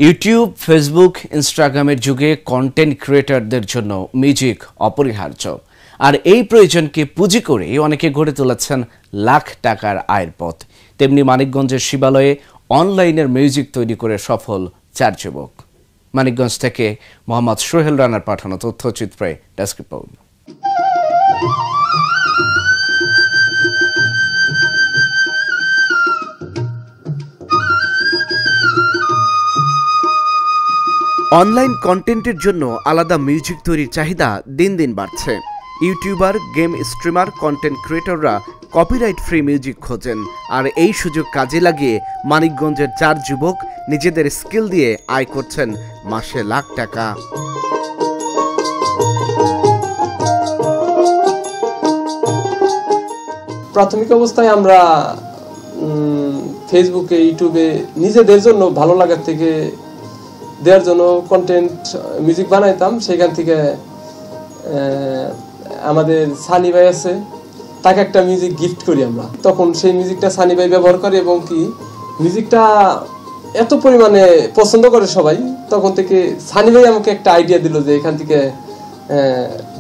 YouTube, Facebook, ইনস্টাগ্রামের যুগে content ক্রিয়েটরদের জন্য মিউজিক অপরিহার্য। আর এই প্রয়োজনকে পুঁজি করে অনেকে গড়ে তুলেছেন লাখ টাকার আয়ের পথ। তেমনি মানিকগঞ্জের শিবালয়ে অনলাইনের মিউজিক তৈরি করে সফল 4 যুবক। মানিকগঞ্জ থেকে মোহাম্মদ সোহেল রানার পাঠানো তথ্যচিত্রে ডেস্ক রিপোর্ট। অনলাইন কন্টেন্টের জন্য আলাদা মিউজিক তৈরির চাহিদা দিন দিন বাড়ছে। ইউটিউবার, গেম স্ট্রিমার, কন্টেন্ট ক্রিয়েটররা কপিরাইট ফ্রি মিউজিক খোঁজেন। আর এই সুযোগ কাজে লাগিয়ে মানিকগঞ্জের 4 যুবক নিজেদের স্কিল দিয়ে আয় করছেন মাসে লাখ টাকা। প্রাথমিক অবস্থায় আমরা ফেসবুকে, ইউটিউবে নিজেদের জন্য ভালো লাগার থেকে দেওয়ার জন্য কন্টেন্ট মিউজিক বানাইতাম। সেখান থেকে আমাদের সানি ভাই আছে, তাকে একটা মিউজিক গিফট করি আমরা। তখন সেই মিউজিকটা সানি ভাই ব্যবহার করে এবং কি মিউজিকটা এত পরিমাণে পছন্দ করে সবাই, তখন থেকে সানি ভাই আমাকে একটা আইডিয়া দিল যে এখান থেকে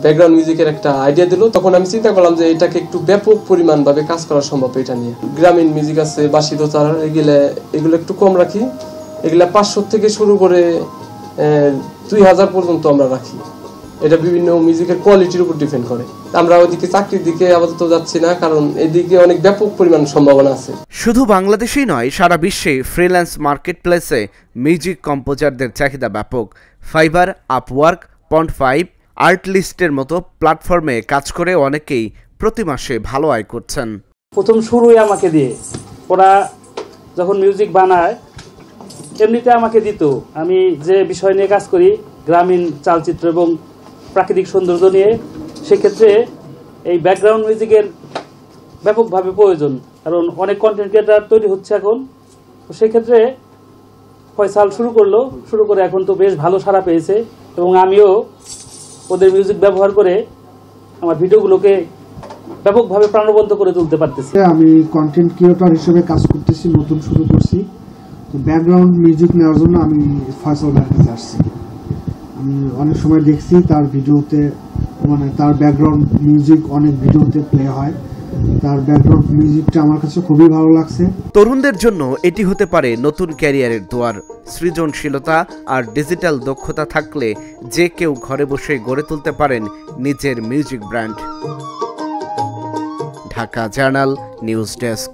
ব্যাকগ্রাউন্ড মিউজিকের একটা আইডিয়া দিল। তখন আমি চিন্তা করলাম যে এটাকে একটু ব্যাপক পরিমাণভাবে কাজ করা সম্ভব। এটা নিয়ে গ্রামীণ মিউজিক আছে, বাঁশি, দোতার, এগুলো একটু কম রাখি। এগুলা 500 থেকে শুরু করে 2000 পর্যন্ত আমরা রাখি। এটা বিভিন্ন মিউজিকের কোয়ালিটির উপর ডিপেন্ড করে। আমরা ওইদিকে চাকরির দিকে আপাতত যাচ্ছি না, কারণ এদিকে অনেক ব্যাপক পরিমাণ সম্ভাবনা আছে। শুধু বাংলাদেশেই নয়, সারা বিশ্বে ফ্রিল্যান্স মার্কেট প্লেসে মিউজিক কম্পোজারদের চাহিদা ব্যাপক। ফাইবার, আপওয়ার্ক, পন্ড5, আর্টলিস্টের মতো প্ল্যাটফর্মে কাজ করে অনেকেই প্রতি মাসে ভালো আয় করছেন। প্রথম শুরুই আমাকে দিয়ে, ওরা যখন মিউজিক বানায় এমনিতে আমাকে দিত। আমি যে বিষয় নিয়ে কাজ করি, গ্রামীণ চালচিত্র এবং প্রাকৃতিক সৌন্দর্য নিয়ে, সেক্ষেত্রে এই ব্যাকগ্রাউন্ড মিউজিকের ব্যাপকভাবে প্রয়োজন, কারণ অনেক কন্টেন্ট ক্রিয়েটর তৈরি হচ্ছে এখন। তো সেক্ষেত্রে ফয়সাল শুরু করে এখন তো বেশ ভালো সাড়া পেয়েছে এবং আমিও ওদের মিউজিক ব্যবহার করে আমার ভিডিওগুলোকে ব্যাপকভাবে প্রাণবন্ত করে তুলতে পারতেছি। আমি কন্টেন্ট ক্রিয়েটর হিসেবে কাজ করতেছি, নতুন শুরু করছি। তো ব্যাকগ্রাউন্ড মিউজিক নেওয়ার জন্য আমি ফয়সাল ভাইয়ের কাছে আসছি। আমি অনেক সময় দেখছি তার ভিডিওতে, মানে তার ব্যাকগ্রাউন্ড মিউজিক অনেক ভিডিওতে প্লে হয়। তার ব্যাকগ্রাউন্ড মিউজিকটা আমার কাছে খুবই ভালো লাগছে। তরুণদের জন্য এটি হতে পারে নতুন ক্যারিয়ারের দুয়ার। সৃজনশীলতা আর ডিজিটাল দক্ষতা থাকলে যে কেউ ঘরে বসে গড়ে তুলতে পারেন নিজের music brand. Dhaka journal news desk.